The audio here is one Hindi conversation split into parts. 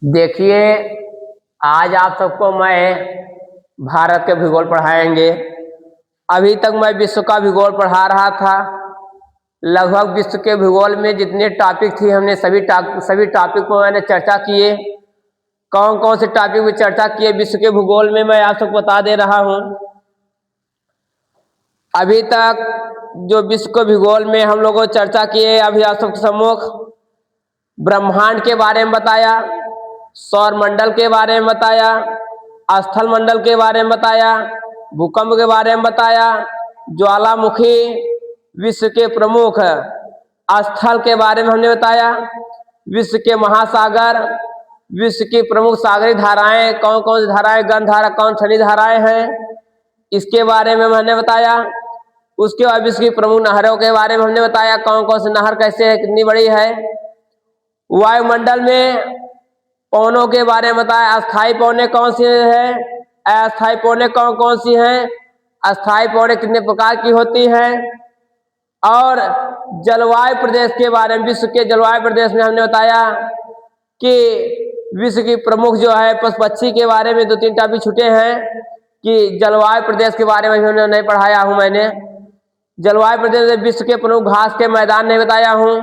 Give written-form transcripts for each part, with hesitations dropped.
देखिए, आज आप सबको मैं भारत के भूगोल पढ़ाएंगे। अभी तक मैं विश्व का भूगोल पढ़ा रहा था। लगभग विश्व के भूगोल में जितने टॉपिक थे हमने सभी टॉपिक पर मैंने चर्चा किए। कौन कौन से टॉपिक पर चर्चा किए विश्व के भूगोल में मैं आप सबको बता दे रहा हूँ। अभी तक जो विश्व के भूगोल में हम लोगों चर्चा किए, अभी आप सबके सम्मुख ब्रह्मांड के बारे में बताया, सौर मंडल के बारे में बताया, स्थल मंडल के बारे में बताया, भूकंप के बारे में बताया, ज्वालामुखी, विश्व के प्रमुख स्थल के बारे में हमने बताया, विश्व के महासागर, विश्व की प्रमुख सागरी धाराएं कौन कौन सी धाराएं, गंध धारा कौन ठंडी धाराएं हैं, इसके बारे में मैंने बताया। उसके बाद विश्व की प्रमुख नहरों के बारे में हमने बताया, कौन कौन सी नहर कैसे है, कितनी बड़ी है। वायुमंडल में पवनों के बारे में बताया, अस्थाई पवनें कौन सी है, अस्थाई पवनें कौन कौन सी हैं, अस्थाई पवनें कितने प्रकार की होती हैं। और जलवायु प्रदेश के बारे में, विश्व के जलवायु प्रदेश में हमने बताया कि विश्व की प्रमुख जो है पशु पक्षी के बारे में 2-3 टॉपिक छूटे हैं कि जलवायु प्रदेश के बारे में भी नहीं पढ़ाया हूँ मैंने। जलवायु प्रदेश में विश्व के प्रमुख घास के मैदान नहीं बताया हूँ,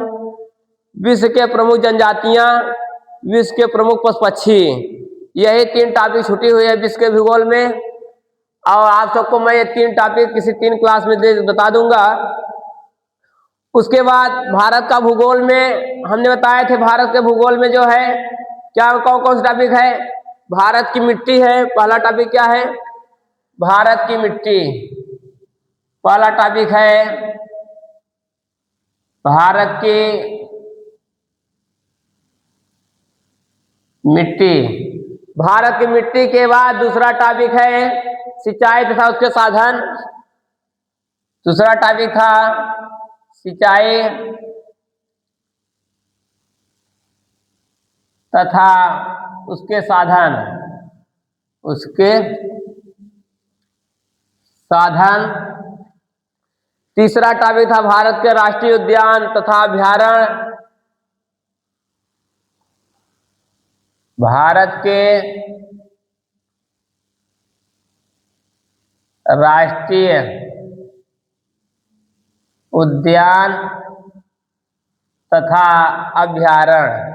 विश्व के प्रमुख जनजातियां, विश्व के प्रमुख पशु पक्षी, यही 3 टॉपिक छुट्टी हुई है विश्व के भूगोल में। और आप सबको मैं ये 3 टॉपिक किसी 3 क्लास में बता दूंगा। उसके बाद भारत का भूगोल में हमने बताए थे, भारत के भूगोल में जो है क्या कौन कौन सा टॉपिक है। भारत की मिट्टी है, पहला टॉपिक क्या है, भारत की मिट्टी। पहला टॉपिक है भारत की मिट्टी। भारत की मिट्टी के बाद दूसरा टॉपिक है सिंचाई तथा उसके साधन। दूसरा टॉपिक था सिंचाई तथा उसके साधन, तीसरा टॉपिक था भारत के राष्ट्रीय उद्यान तथा अभयारण्य। भारत के राष्ट्रीय उद्यान तथा अभयारण्य।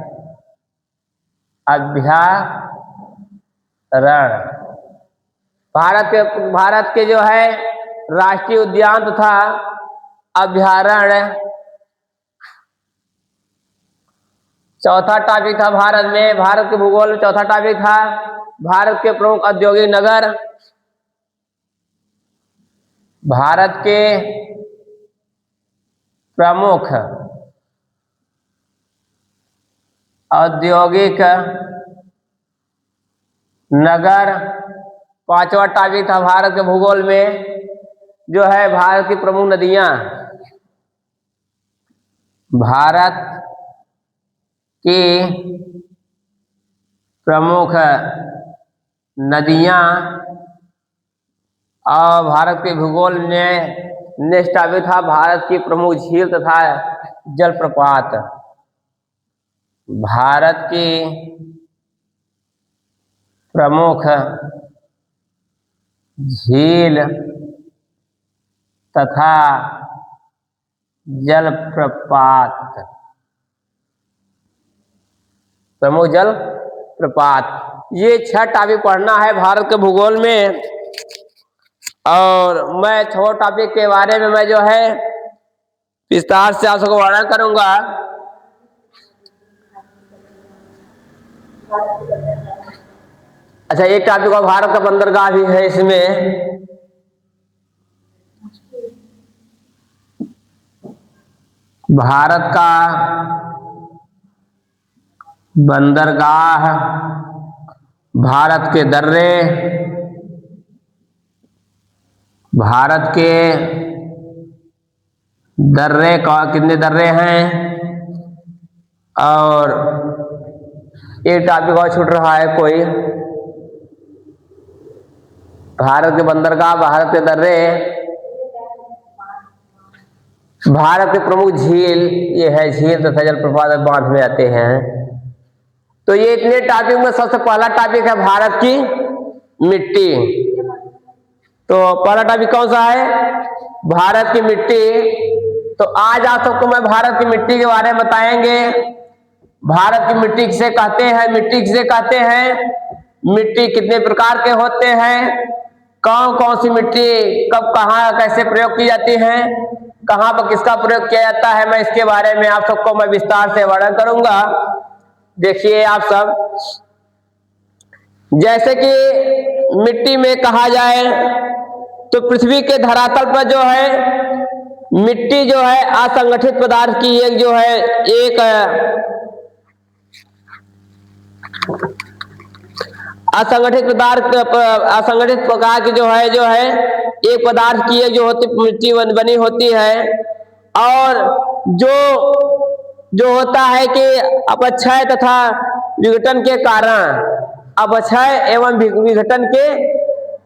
भारत के जो है राष्ट्रीय उद्यान तथा अभयारण्य। चौथा टॉपिक था भारत के भूगोल में चौथा टॉपिक था भारत के प्रमुख औद्योगिक नगर। भारत के प्रमुख औद्योगिक नगर। पांचवा टॉपिक था भारत के भूगोल में जो है भारत की प्रमुख नदियां। भारत की प्रमुख नदियां। और भारत के भूगोल में नेक्स्ट टॉपिक था भारत की प्रमुख झील तथा जलप्रपात। भारत की प्रमुख झील तथा जलप्रपात, प्रमुख जलप्रपात। ये 6 टॉपिक पढ़ना है भारत के भूगोल में। और मैं 6 टॉपिक के बारे में मैं जो है विस्तार से आप सबको वर्णन करूंगा। अच्छा, एक टॉपिक और भारत का बंदरगाह भी है इसमें। भारत का बंदरगाह, भारत के दर्रे, भारत के दर्रे का कितने दर्रे हैं। और एक टॉपिक और छूट रहा है कोई, भारत के बंदरगाह, भारत के दर्रे, भारत के प्रमुख झील, ये है झील तथा जलप्रपात बांध में आते हैं। तो ये इतने टॉपिक में सबसे पहला टॉपिक है भारत की मिट्टी। तो पहला टॉपिक कौन सा है? भारत की मिट्टी। तो आज आप सबको मैं भारत की मिट्टी के बारे में बताएंगे। भारत की मिट्टी किसे कहते हैं, मिट्टी किसे कहते हैं, मिट्टी कितने प्रकार के होते हैं, कौन कौन सी मिट्टी कब कहाँ कैसे प्रयोग की जाती है, कहाँ पर किसका प्रयोग किया जाता है, मैं इसके बारे में आप सबको मैं विस्तार से वर्णन करूंगा। देखिए आप सब, जैसे कि मिट्टी में कहा जाए तो पृथ्वी के धरातल पर जो है मिट्टी जो है असंगठित पदार्थ की एक जो है एक असंगठित प्रकार की जो है एक पदार्थ की एक जो होती मिट्टी बनी होती है। और जो होता है कि अपक्षय तथा विघटन के कारण, अपक्षय एवं विघटन के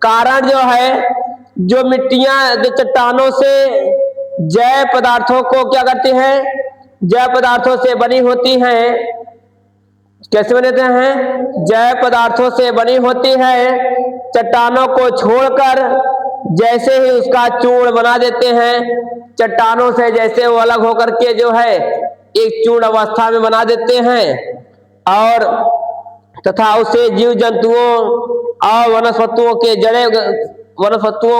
कारण जो है जो मिट्टियां जो चट्टानों से जैव पदार्थों को क्या करती हैं, जैव पदार्थों से बनी होती हैं। कैसे बनते हैं? जैव पदार्थों से बनी होती है। चट्टानों को छोड़कर जैसे ही उसका चूर्ण बना देते हैं, चट्टानों से जैसे वो अलग होकर के जो है एक चूर्ण अवस्था में बना देते हैं, और तथा उसे जीव जंतुओं और वनस्पतियों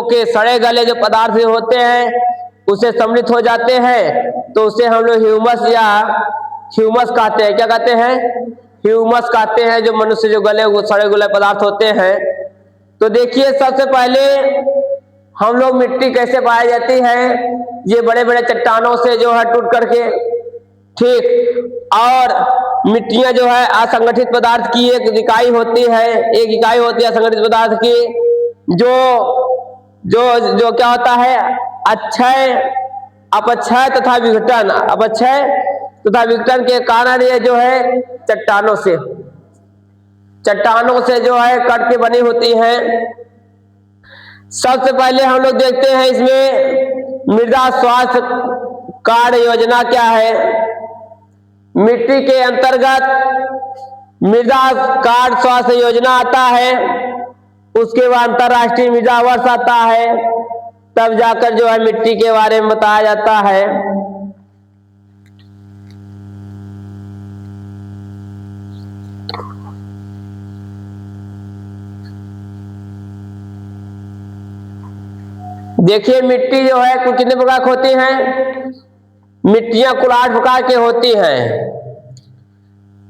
के सड़े गले जो पदार्थ होते हैं उसे सम्मिलित हो जाते हैं, तो उसे हम लोग ह्यूमस या ह्यूमस कहते हैं। क्या कहते हैं? ह्यूमस कहते हैं, जो मनुष्य जो सड़े गले पदार्थ होते हैं। तो देखिए सबसे पहले हम लोग मिट्टी कैसे पाई जाती है, ये बड़े बड़े चट्टानों से जो है टूट करके, ठीक। और मिट्टियां जो है असंगठित पदार्थ की एक इकाई होती है, असंगठित पदार्थ की जो क्या होता है अक्षय, अपक्षय तथा विघटन, अपक्षय तथा विघटन के कारण ये जो है चट्टानों से जो है कट के बनी होती हैं। सबसे पहले हम लोग देखते हैं इसमें मृदा स्वास्थ्य कार्ड योजना क्या है। मिट्टी के अंतर्गत मृदा कार्ड स्वास्थ्य योजना आता है, उसके बाद अंतरराष्ट्रीय मृदा वर्ष आता है, तब जाकर जो है मिट्टी के बारे में बताया जाता है। देखिए मिट्टी जो है कुल कितने प्रकार की होती हैं? मिट्टियां कुल 8 प्रकार की होती हैं।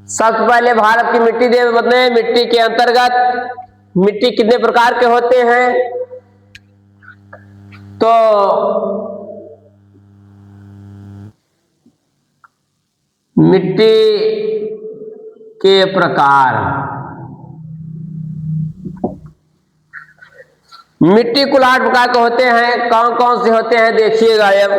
सबसे पहले भारत की मिट्टी दे बदले, मिट्टी के अंतर्गत मिट्टी कितने प्रकार के होते हैं? तो मिट्टी के प्रकार, मिट्टी कुल 8 प्रकार के होते हैं। कौन कौन से होते हैं देखिएगा। अब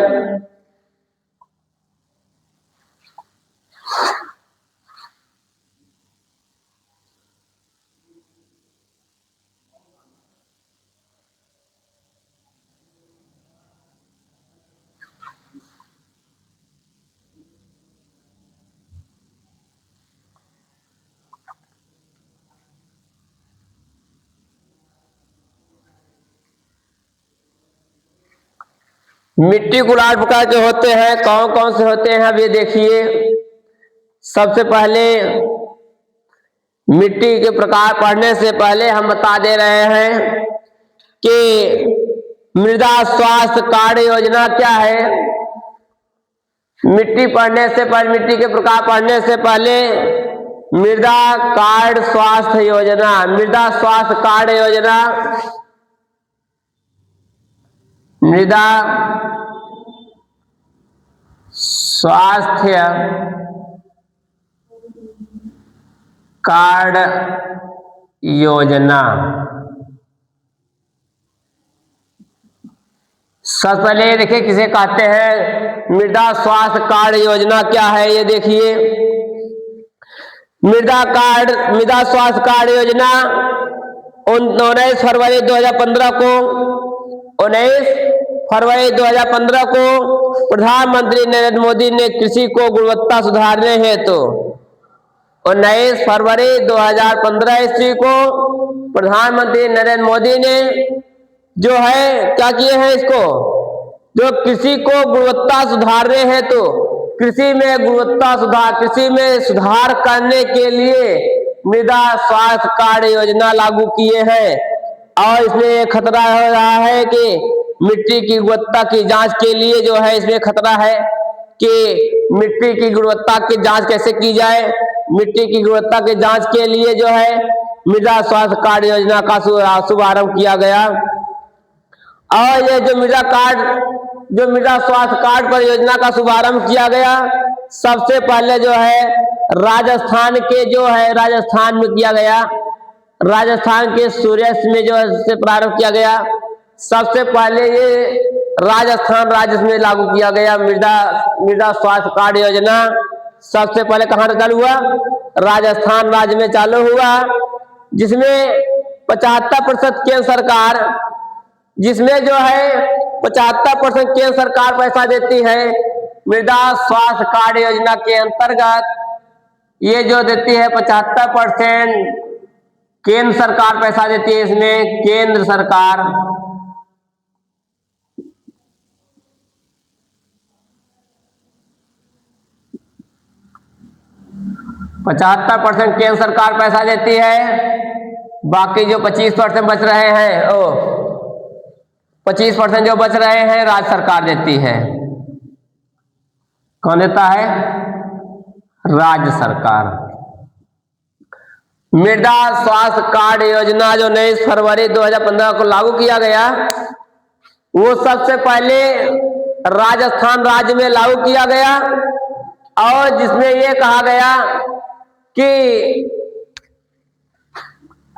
मिट्टी कुल 8 प्रकार के होते हैं। कौन कौन से होते हैं अब ये देखिए। सबसे पहले मिट्टी के प्रकार पढ़ने से पहले हम बता दे रहे हैं कि मृदा स्वास्थ्य कार्ड योजना क्या है। मिट्टी पढ़ने से पहले, मिट्टी के प्रकार पढ़ने से पहले मृदा कार्ड स्वास्थ्य योजना, मृदा स्वास्थ्य कार्ड योजना, मृदा स्वास्थ्य कार्ड योजना। सबसे पहले देखिए किसे कहते हैं, मृदा स्वास्थ्य कार्ड योजना क्या है ये देखिए। मृदा स्वास्थ्य कार्ड योजना 19 फरवरी 2015 को 19 फरवरी 2015 को प्रधानमंत्री नरेंद्र मोदी ने कृषि को गुणवत्ता सुधारने हेतु 19 फरवरी 2015 ईस्वी को प्रधानमंत्री नरेंद्र मोदी ने जो है क्या किए हैं, इसको जो कृषि को गुणवत्ता सुधारने हैं तो कृषि में गुणवत्ता सुधार, कृषि में सुधार करने के लिए मृदा स्वास्थ्य कार्ड योजना लागू किए हैं। और इसमें खतरा हो रहा है कि मिट्टी की गुणवत्ता की जांच के लिए जो है इसमें खतरा है कि मिट्टी की गुणवत्ता की जांच कैसे की जाए। मिट्टी की गुणवत्ता की जांच के लिए जो है मृदा स्वास्थ्य कार्ड योजना का शुभारंभ किया गया। और ये जो मृदा स्वास्थ्य कार्ड पर योजना का शुभारंभ किया गया, सबसे पहले जो है राजस्थान में किया गया। राजस्थान के सूरत में जो है से प्रारंभ किया गया। सबसे पहले ये राजस्थान राज्य में लागू किया गया मृदा स्वास्थ्य कार्ड योजना। सबसे पहले कहाँ से चालू हुआ? राजस्थान राज्य में चालू हुआ, जिसमें 75% केंद्र सरकार, जिसमें जो है 75% केंद्र सरकार पैसा देती है। मृदा स्वास्थ्य कार्ड योजना के अंतर्गत ये जो देती है 75% केंद्र सरकार पैसा देती है। इसमें केंद्र सरकार 75% केंद्र सरकार पैसा देती है। बाकी जो 25% बच रहे हैं 25% जो बच रहे हैं राज्य सरकार देती है। कौन देता है? राज्य सरकार। मृदा स्वास्थ्य कार्ड योजना जो 19 फरवरी 2015 को लागू किया गया, वो सबसे पहले राजस्थान राज्य में लागू किया गया। और जिसमें ये कहा गया कि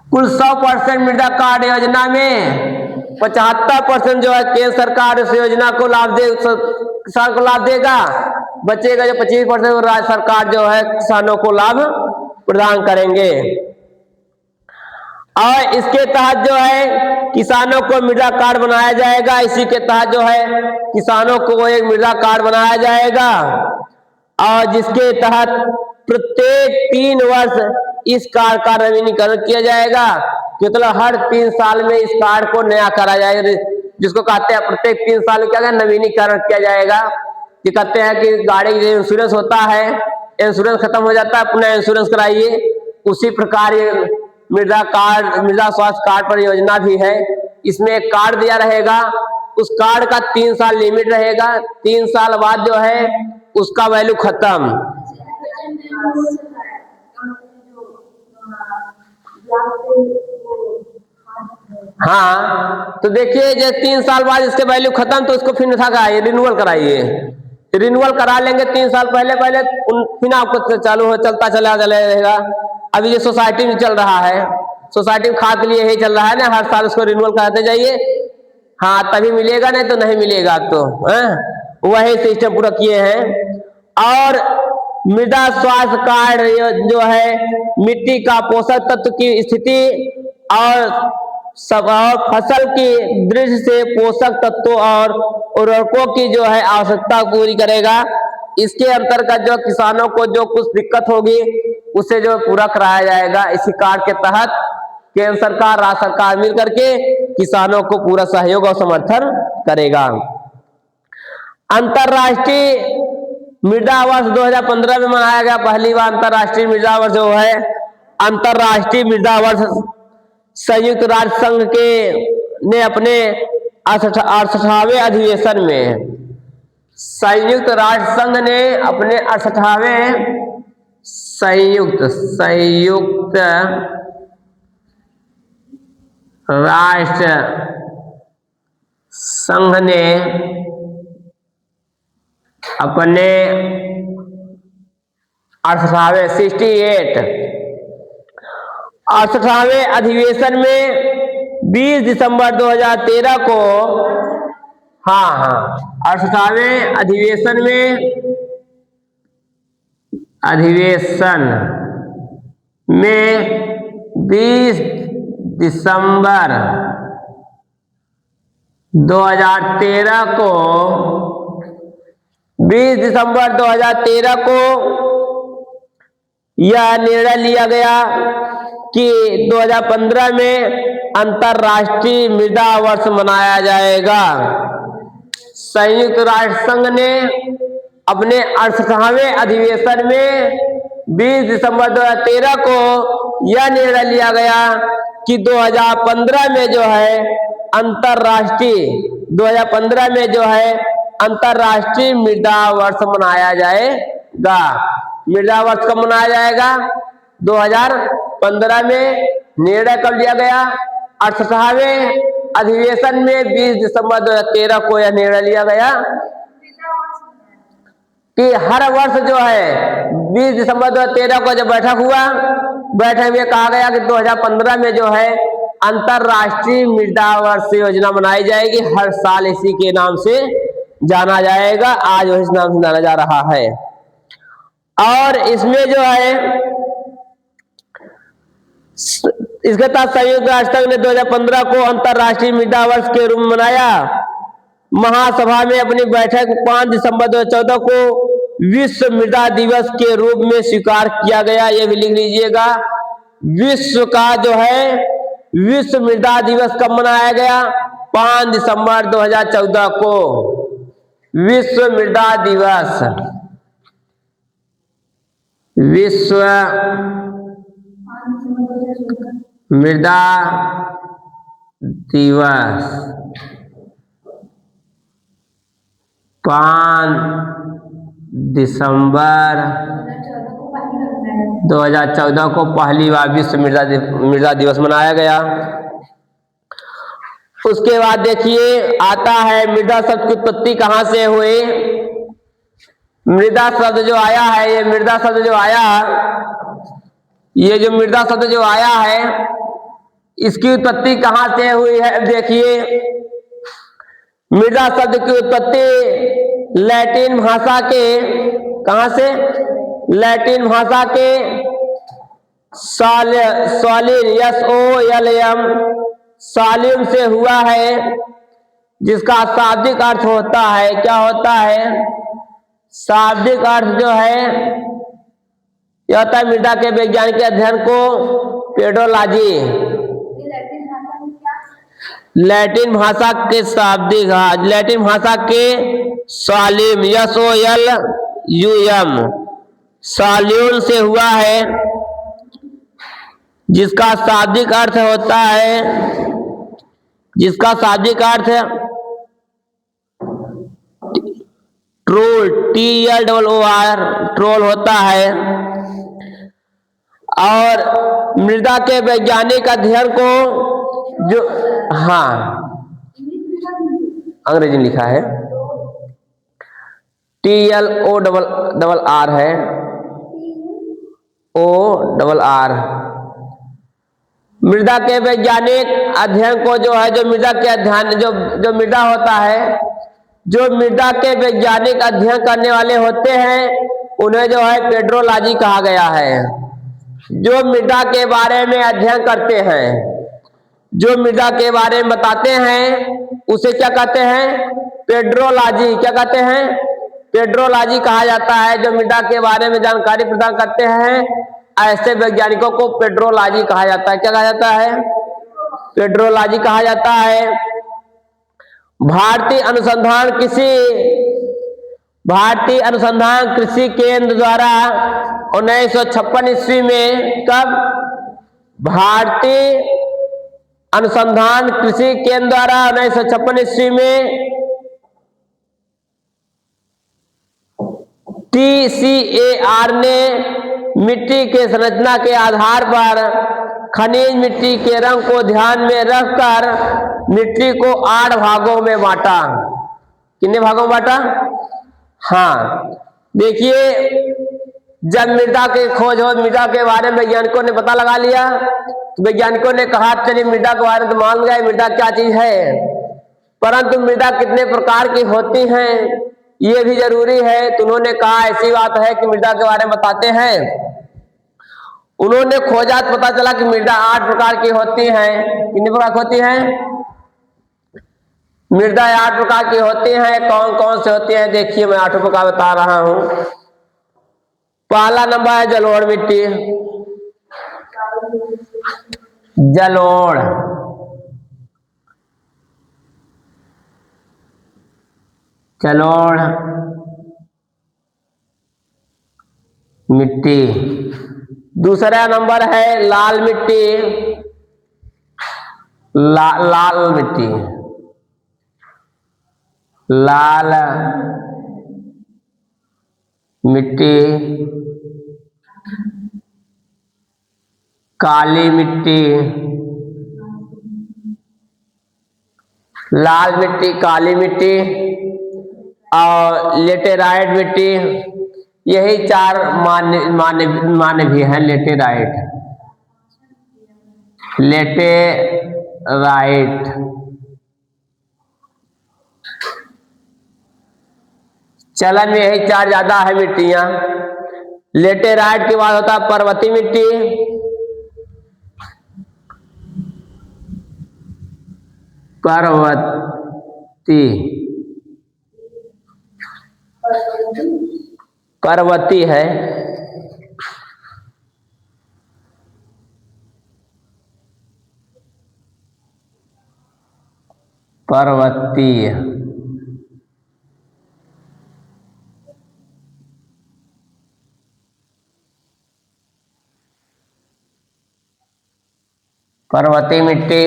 कुल 100% मृदा कार्ड योजना में 75% जो है केंद्र सरकार इस योजना को किसान को लाभ देगा। बचेगा जो 25% राज्य सरकार जो है किसानों को लाभ प्रदान करेंगे। और इसके तहत जो है किसानों को मृदा कार्ड बनाया जाएगा। इसी के तहत जो है किसानों को एक मृदा कार्ड बनाया जाएगा, और जिसके तहत प्रत्येक 3 वर्ष इस कार्ड का नवीनीकरण किया जाएगा। मतलब हर 3 साल में इस कार्ड को नया करा जाएगा, जिसको कहते हैं प्रत्येक 3 साल में क्या नवीनीकरण किया जाएगा। ये कहते हैं कि गाड़ी का इंश्योरेंस होता है, इंश्योरेंस खत्म हो जाता है, पुनः इंश्योरेंस कराइए। उसी प्रकार ये मृदा स्वास्थ्य कार्ड पर योजना भी है। इसमें एक कार्ड दिया रहेगा, उस कार्ड का 3 साल लिमिट रहेगा। 3 साल बाद जो है उसका वैल्यू खत्म। हाँ, तो देखिए जब 3 साल बाद इसके वैल्यू खत्म तो इसको फिर कराइए, रिन्यूअल कराइए। रिन्यूअल करा लेंगे 3 साल पहले फिर आपको चालू हो चलता चला रहेगा। अभी ये सोसाइटी में चल रहा है, सोसाइटी में खाद के लिए यही चल रहा है ना, हर साल उसको रिन्यूअल कराते जाइए। हाँ, तभी मिलेगा, नहीं तो नहीं मिलेगा। तो वही सिस्टम पूरा किए हैं। और मृदा स्वास्थ्य कार्ड जो है मिट्टी का पोषक तत्व की स्थिति और फसल की दृष्टि से पोषक तत्वों और उर्वरकों की जो है आवश्यकता पूरी करेगा। इसके अंतर्गत जो किसानों को जो कुछ दिक्कत होगी उसे जो पूरा कराया जाएगा। इसी कार्ड के तहत केंद्र सरकार राज्य सरकार मिल करके किसानों को पूरा सहयोग और समर्थन करेगा। अंतरराष्ट्रीय मृदा वर्ष 2015 में मनाया गया पहली बार अंतरराष्ट्रीय मृदा वर्ष जो है। अंतरराष्ट्रीय मृदा वर्ष संयुक्त राष्ट्र संघ ने अपने 68वें अधिवेशन में, संयुक्त राष्ट्र संघ ने अपने 68वें संयुक्त राष्ट्र संघ ने अपने 68वें अधिवेशन में 20 दिसंबर 2013 को 68वें अधिवेशन में 20 दिसंबर 2013 को 20 दिसंबर 2013 को यह निर्णय लिया गया कि 2015 में अंतर्राष्ट्रीय मृदा वर्ष मनाया जाएगा। संयुक्त राष्ट्र संघ ने अपने 68वें अधिवेशन में 20 दिसंबर 2013 को यह निर्णय लिया गया कि 2015 में जो है अंतर्राष्ट्रीय मृदा वर्ष मनाया जाएगा। मृदा वर्ष कब मनाया जाएगा? 2015 में निर्णय कर लिया गया। 68वें अधिवेशन में 20 दिसंबर 2013 को यह निर्णय लिया गया कि हर वर्ष जो है 20 दिसंबर 2013 को जब बैठक हुआ, बैठक में कहा गया कि 2015 में जो है अंतर्राष्ट्रीय मृदा वर्ष योजना बनाई जाएगी। हर साल इसी के नाम से जाना जाएगा। आज इस नाम से जाना जा रहा है। और इसमें जो है इसके तहत संयुक्त राष्ट्र संघ ने 2015 को अंतर्राष्ट्रीय मृदा वर्ष के रूप में मनाया। महासभा में अपनी बैठक 5 दिसंबर 2014 को विश्व मृदा दिवस के रूप में स्वीकार किया गया। ये भी लिख लीजिएगा। विश्व का जो है विश्व मृदा दिवस कब मनाया गया? 5 दिसंबर 2014 को विश्व मृदा दिवस, विश्व मृदा दिवस 5 दिसंबर 2014 को पहली बार विश्व मृदा दिवस मनाया गया। उसके बाद देखिए आता है मृदा शब्द की उत्पत्ति कहाँ से हुई। मृदा शब्द जो आया है, ये मृदा शब्द जो आया है इसकी उत्पत्ति कहाँ से हुई है? देखिए मृदा शब्द की उत्पत्ति लैटिन भाषा के कहाँ से? लैटिन भाषा के सॉलिन SOLM सॉलिम से हुआ है, जिसका शाब्दिक अर्थ होता है, क्या होता है? शाब्दिक अर्थ जो है यह होता है मृदा के वैज्ञानिक अध्ययन को पेडोलॉजी। लैटिन भाषा के शाब्दिक, लैटिन भाषा के सॉलिम SOLUM सॉल्यूल से हुआ है, जिसका शाब्दिक अर्थ होता है, जिसका शाब्दिक अर्थ ट्रोल TLOOR ट्रोल होता है। और मृदा के वैज्ञानिक अध्ययन को जो अंग्रेजी में लिखा है TLOOR है, ORR। मृदा के वैज्ञानिक अध्ययन को जो है, जो मृदा के अध्ययन जो मृदा होता है, जो मृदा के वैज्ञानिक अध्ययन करने वाले होते हैं उन्हें जो है पेड्रोलॉजी कहा गया है। जो मृदा के बारे में अध्ययन करते हैं, जो मृदा के बारे में बताते हैं, उसे क्या कहते हैं? पेड्रोलॉजी। क्या कहते हैं? पेड्रोलॉजी कहा जाता है। जो मृदा के बारे में जानकारी प्रदान करते हैं ऐसे वैज्ञानिकों को पेड्रोलॉजी कहा जाता है। क्या कहा जाता है? पेड्रोलॉजी कहा जाता है। भारतीय अनुसंधान कृषि केंद्र द्वारा 1956 ईस्वी में, कब? भारतीय अनुसंधान कृषि केंद्र द्वारा 1956 ईस्वी में TCAR ने मिट्टी के संरचना के आधार पर खनिज मिट्टी के रंग को ध्यान में रखकर मिट्टी को 8 भागों में बांटा। कितने भागों में बांटा? देखिए जब मृदा के खोज हो, मृदा के बारे में वैज्ञानिकों ने पता लगा लिया, तो वैज्ञानिकों ने कहा चलिए मृदा के बारे में तो मान गए मृदा क्या चीज है, परंतु मृदा कितने प्रकार की होती हैं ये भी जरूरी है। तो उन्होंने कहा ऐसी बात है कि मृदा के बारे में बताते हैं। उन्होंने खोजा तो पता चला कि मृदा 8 प्रकार की होती हैं। कितने प्रकार की होती हैं? मृदा 8 प्रकार की होती हैं। कौन कौन से होती हैं? देखिए मैं 8 प्रकार बता रहा हूं। पहला नंबर है जलोढ़ मिट्टी। जलोढ़, जलोढ़ मिट्टी। दूसरा नंबर है लाल मिट्टी। लाल मिट्टी, लाल मिट्टी। काली मिट्टी, लाल मिट्टी, काली मिट्टी और लेटेराइट मिट्टी। यही चार मान्य भी हैं। लेटेराइट, लेटेराइट, चलन में यही चार ज्यादा है मिट्टियां। लेटेराइट के बाद होता है पर्वतीय मिट्टी। पर्वती, पर्वती है। पर्वतीय, पर्वतीय मिट्टी।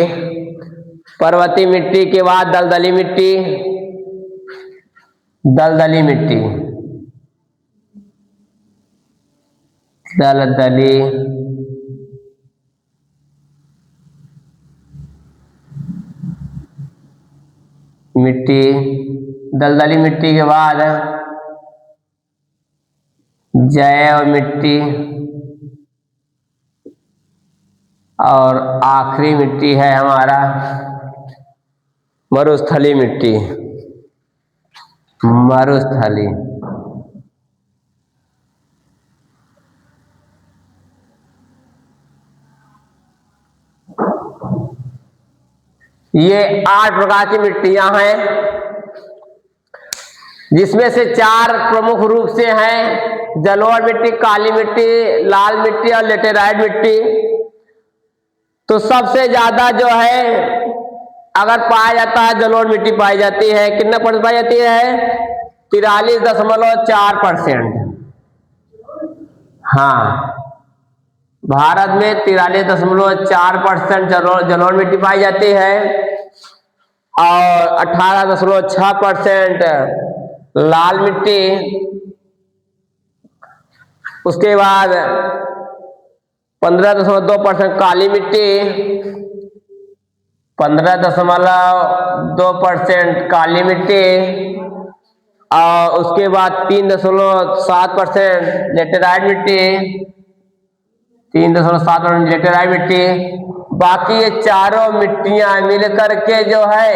पर्वतीय मिट्टी के बाद दलदली मिट्टी। दलदली मिट्टी, दलदली मिट्टी। दलदली मिट्टी के बाद जैव मिट्टी और आखिरी मिट्टी है हमारा मरुस्थली मिट्टी। मरुस्थली, ये 8 प्रकार की मिट्टियां हैं, जिसमें से 4 प्रमुख रूप से हैं। जलोढ़ मिट्टी, काली मिट्टी, लाल मिट्टी और लेटेराइट मिट्टी। तो सबसे ज्यादा जो है अगर पाया जाता है जलोढ़ मिट्टी पाई जाती है। कितना % पाई जाती है? 43.4%। हाँ, भारत में 43.4% जलोढ़ मिट्टी पाई जाती है और 18.6% लाल मिट्टी। उसके बाद 15.2% काली मिट्टी, 15.2% काली मिट्टी और उसके बाद 3.7% लेटेराइट मिट्टी, 3.7% लेटेराइट मिट्टी। बाकी ये चारों मिट्टियां मिलकर के जो है,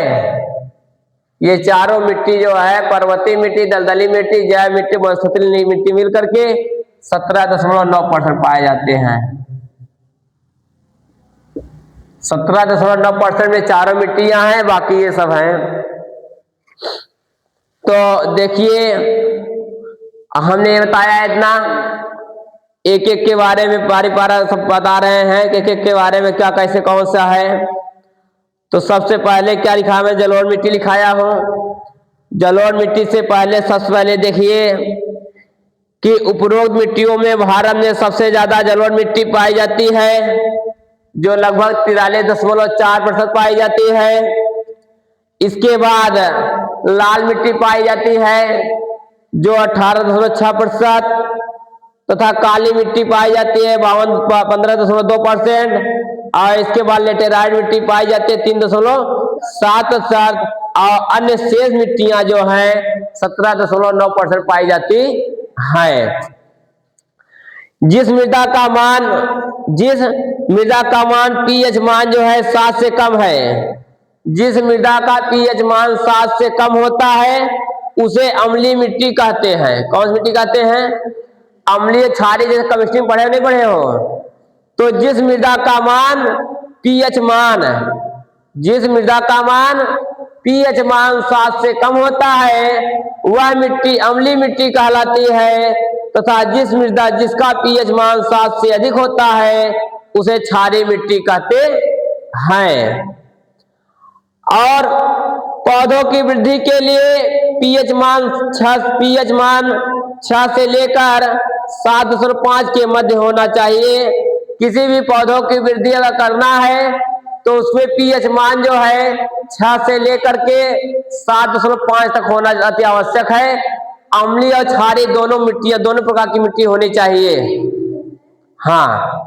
ये चारों मिट्टी जो है पर्वतीय मिट्टी, दलदली मिट्टी, जैव मिट्टी, मरुस्थलीय मिट्टी मिलकर के 17.9% पाए जाते हैं। 17.9% में चारों मिट्टियां हैं, बाकी ये सब हैं। तो देखिए, हमने बताया इतना, एक एक के बारे में बारी पारा सब बता रहे हैं कि एक एक के बारे में क्या कैसे कौन सा है। तो सबसे पहले क्या लिखा है? मैं जलोढ़ मिट्टी लिखाया हूं। जलोढ़ मिट्टी से पहले सबसे पहले देखिए कि उपरोक्त मिट्टियों में भारत में सबसे ज्यादा जलोढ़ मिट्टी पाई जाती है, जो लगभग 43.4% पाई जाती है। इसके बाद लाल मिट्टी पाई जाती है जो 18.6%, तथा काली मिट्टी पाई जाती है 15.2%, और इसके बाद लेटेराइट मिट्टी पाई जाती है 3.7%, और अन्य शेष मिट्टियां जो हैं 17.9% पाई जाती है। जिस मृदा का मान पीएच मान जो है 7 से कम है, जिस मृदा का पीएच मान 7 से कम होता है उसे अम्लीय मिट्टी कहते हैं। कौन सी मिट्टी कहते हैं? अम्लीय क्षारीय। जैसे केमिस्ट्री में पढ़े नहीं पढ़े हो? तो जिस मृदा का मान पीएच मान, जिस मृदा का मान पीएच मान 7 से कम होता है वह मिट्टी अम्लीय मिट्टी कहलाती है। तथा जिस मृदा जिसका पीएच मान 7 से अधिक होता है उसे क्षारीय मिट्टी कहते हैं। और पौधों की वृद्धि के लिए पीएच मान 6 से लेकर 7.5 के मध्य होना चाहिए। किसी भी पौधों की वृद्धि अगर करना है तो उसमें पीएच मान जो है 6 से लेकर के 7.5 तक होना अति आवश्यक है। अम्लीय और क्षारीय दोनों मिट्टियां, दोनों प्रकार की मिट्टी होनी चाहिए। हाँ,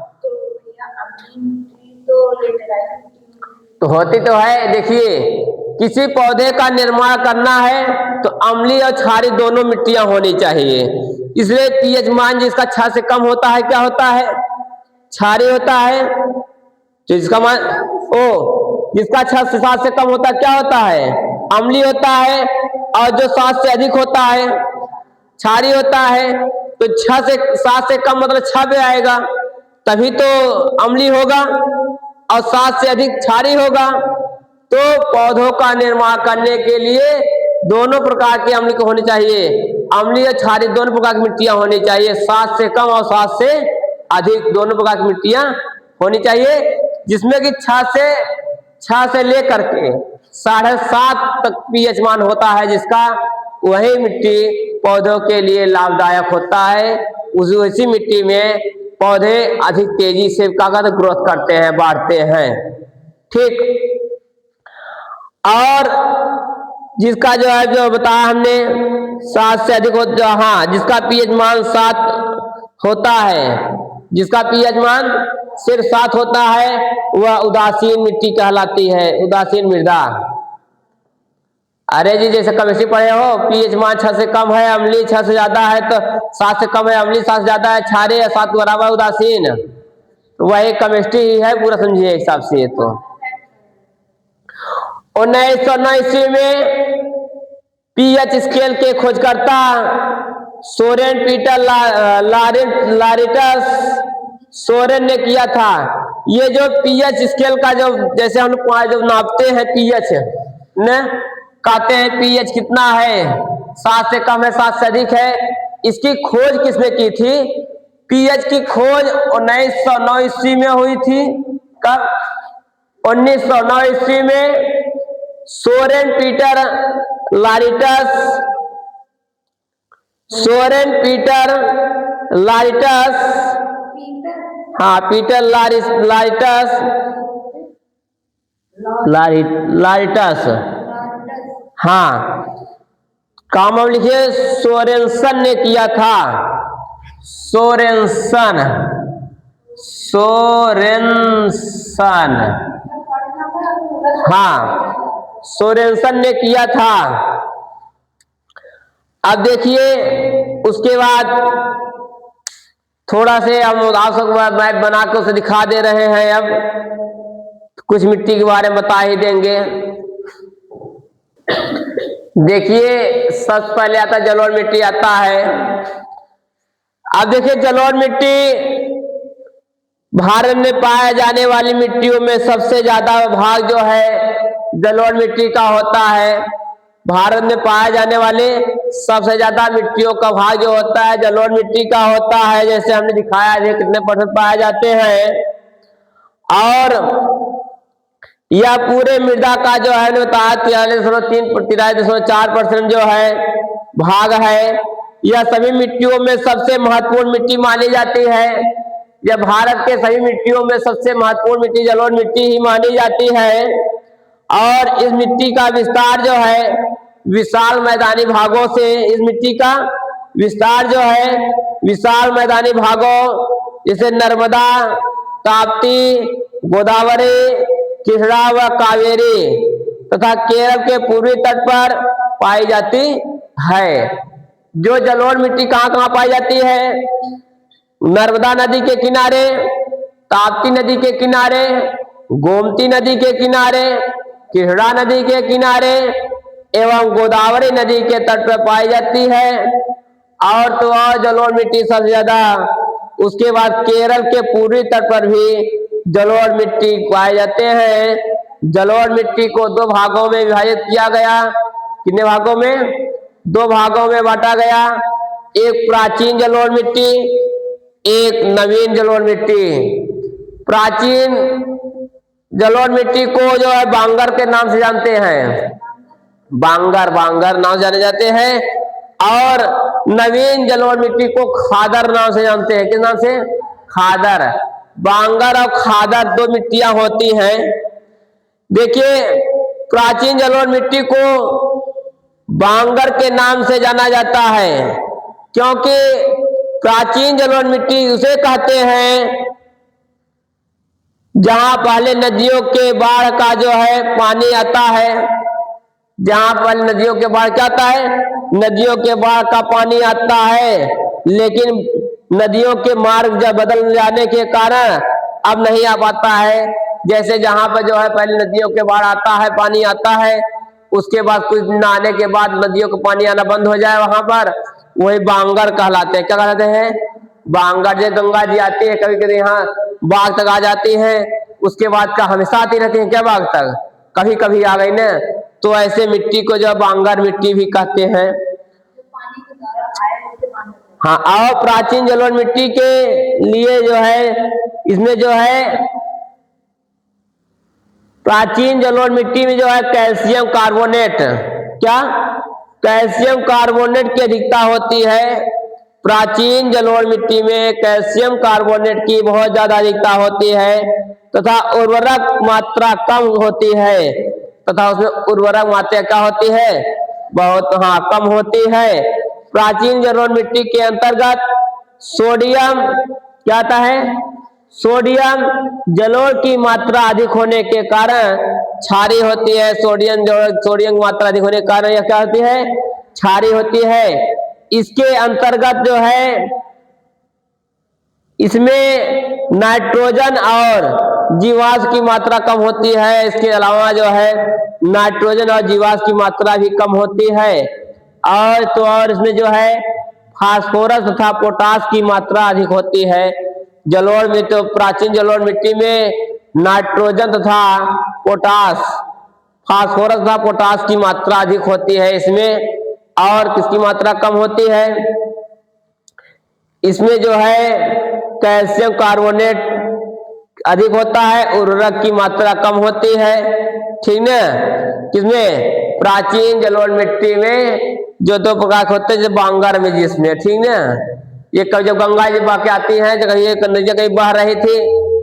तो होती तो है। देखिए, किसी पौधे का निर्माण करना है तो अम्लीय और क्षारीय दोनों मिट्टियां होनी चाहिए। इसलिए पीएच मान जिसका 6 से कम होता है क्या होता है? क्षारीय होता है। तो जिसका मान जिसका 6 से 7 से कम होता है क्या होता है? अम्लीय होता है। और जो 7 से अधिक होता है क्षारीय होता है। तो 6 से 7 से कम मतलब 6 पे आएगा, तभी तो अम्लीय होगा, और 7 से अधिक क्षारीय होगा। तो पौधों का निर्माण करने के लिए दोनों प्रकार की अम्ल होनी चाहिए। अम्लीय और क्षारीय दोनों प्रकार की मिट्टियां होनी चाहिए। 7 से कम और 7 से अधिक दोनों प्रकार की मिट्टियां होनी चाहिए, जिसमें कि 6 से लेकर के 7.5 तक पीएच मान होता है, जिसका वही मिट्टी पौधों के लिए लाभदायक होता है। उसी मिट्टी में पौधे अधिक तेजी से ग्रोथ करते हैं, बढ़ते हैं। ठीक। और जिसका जो है जो बताया हमने 7 से अधिक होता, हाँ, जिसका पीएच मान 7 होता है, जिसका पीएच मान सिर्फ 7 होता है वह उदासीन मिट्टी कहलाती है, उदासीन मृदा। अरे जी, जैसे केमिस्ट्री पढ़े हो, पीएच मान 6 से कम है, अम्लीय 6 से ज्यादा है, तो 7 से कम है, अम्लीय 7 से ज्यादा है, क्षारीय 7 के बराबर उदासीन। तो वही केमिस्ट्री ही है पूरा, समझिए हिसाब से। ये तो 1979 में पीएच स्केल के खोजकर्ता सोरेन पीटर लारिटस सोरेन ने किया था। ये जो पीएच स्केल का जो जैसे हम जब नापते हैं पीएच ने, कहते हैं पीएच कितना है, 7 से कम है, 7 से अधिक है। इसकी खोज किसने की थी? पीएच की खोज 1909 ईस्वी में हुई थी। कब? 1909 ईस्वी में सोरेन पीटर लारिटस हाँ, पीटर लारिटस हाँ, काम हम लिखिए, सोरेनसन ने किया था। सोरेनसन हाँ, सोरेनसन ने किया था। अब देखिए, उसके बाद थोड़ा से हम आप सबको मैप बना के उसे दिखा दे रहे हैं। अब कुछ मिट्टी के बारे में बता ही देंगे। देखिए, सबसे पहले आता जलोढ़ मिट्टी आता है। अब देखिए, जलोढ़ मिट्टी भारत में पाए जाने वाली मिट्टियों में सबसे ज्यादा भाग जो है जलोढ़ मिट्टी का होता है। भारत में पाए जाने वाले सबसे ज्यादा मिट्टियों का भाग जो होता है जलोढ़ मिट्टी का होता है। जैसे हमने दिखाया है कितने % पाए जाते हैं। और यह पूरे मृदा का जो है बताया 43.4% जो है भाग है। यह सभी मिट्टियों में सबसे महत्वपूर्ण मिट्टी मानी जाती है। यह भारत के सभी मिट्टियों में सबसे महत्वपूर्ण मिट्टी जलोढ़ मिट्टी ही मानी जाती है। और इस मिट्टी का विस्तार जो है विशाल मैदानी भागों से, इस मिट्टी का विस्तार जो है विशाल मैदानी भागों जैसे नर्मदा, ताप्ती, गोदावरी, कृष्णा व कावेरी तथा केरल के पूर्वी तट पर पाई जाती है। जो जलोढ़ मिट्टी कहाँ कहाँ पाई जाती है? नर्मदा नदी के किनारे, ताप्ती नदी के किनारे, गोमती नदी के किनारे, कृष्णा नदी के किनारे एवं गोदावरी नदी के तट पर पाई जाती है। और तो और जलोढ़ मिट्टी सबसे ज्यादा, उसके बाद केरल के पूर्वी तट पर भी जलोढ़ मिट्टी पाए जाते हैं। जलोढ़ मिट्टी को 2 भागों में विभाजित किया गया। कितने भागों में? 2 भागों में बांटा गया। एक प्राचीन जलोढ़ मिट्टी, एक नवीन जलोढ़ मिट्टी। प्राचीन जलोढ़ मिट्टी को जो है बांगर के नाम से जानते हैं, बांगर नाम से जाने जाते हैं। और नवीन जलोढ़ मिट्टी को खादर नाम से जानते हैं। किस नाम से? खादर। बांगर और खादर दो मिट्टियां होती हैं। देखिए, प्राचीन जलोढ़ मिट्टी को बांगर के नाम से जाना जाता है क्योंकि प्राचीन जलोढ़ मिट्टी उसे कहते हैं जहां पहले नदियों के बाढ़ का जो है पानी आता है। जहां पहले नदियों के बाढ़ क्या आता है? नदियों के बाढ़ का पानी आता है, लेकिन नदियों के मार्ग जब बदल जाने के कारण अब नहीं आ पाता है। जैसे जहां पर जो है पहले नदियों के बाढ़ आता है, पानी आता है, उसके बाद कुछ दिन आने के बाद नदियों का पानी आना बंद हो जाए, वहां पर वही बांगर कहलाते हैं। क्या कहलाते हैं? बांगर। जैसे गंगा जी आती है, कभी कभी यहाँ बाढ़ तक आ जाती है, उसके बाद का हमेशा आती रहती है क्या बाढ़ तक? कभी कभी आ गई ना, तो ऐसे मिट्टी को जो बांगर मिट्टी भी कहते हैं। हाँ, और प्राचीन जलोढ़ मिट्टी के लिए जो है, इसमें जो है प्राचीन जलोढ़ मिट्टी में जो है कैल्शियम कार्बोनेट, क्या? कैल्शियम कार्बोनेट की अधिकता होती है। प्राचीन जलोढ़ मिट्टी में कैल्शियम कार्बोनेट की बहुत ज्यादा अधिकता होती है तथा उर्वरक मात्रा कम होती है। तथा उसमें उर्वरक मात्रा क्या होती है? बहुत कम होती है। प्राचीन जलोढ़ मिट्टी के अंतर्गत सोडियम क्या आता है? सोडियम जलोढ़ की मात्रा अधिक होने के कारण क्षारीय होती है। सोडियम की मात्रा अधिक होने के कारण यह क्या होती है? क्षारीय होती है। इसके अंतर्गत जो है, इसमें नाइट्रोजन और जीवाश्म की मात्रा कम होती है। इसके अलावा जो है नाइट्रोजन और जीवाश्म की मात्रा भी कम होती है। और इसमें जो है फास्फोरस तथा पोटास की मात्रा अधिक होती है। जलोढ़ में तो प्राचीन जलोढ़ मिट्टी में नाइट्रोजन तथा पोटास, फास्फोरस तथा पोटास की मात्रा अधिक होती है इसमें, और किसकी मात्रा कम होती है? इसमें जो है कैल्शियम कार्बोनेट अधिक होता है, उर्वरक की मात्रा कम होती है। ठीक ना? किसमें? प्राचीन जलोढ़ मिट्टी में जो दो प्रकार के होते हैं, बांगर में जिसमें, ठीक ना? ये कब जब गंगा जी बह के आती है, जगह ये नदियां कहीं बह रही थी,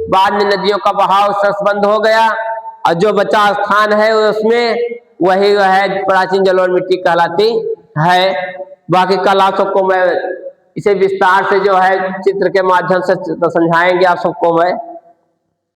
बाद में नदियों का बहाव बंद हो गया और जो बचा स्थान है उसमें वही है प्राचीन जलोढ़ मिट्टी कहलाती है। बाकी कल आप सबको मैं इसे विस्तार से जो है चित्र के माध्यम से समझाएंगे आप सबको मैं।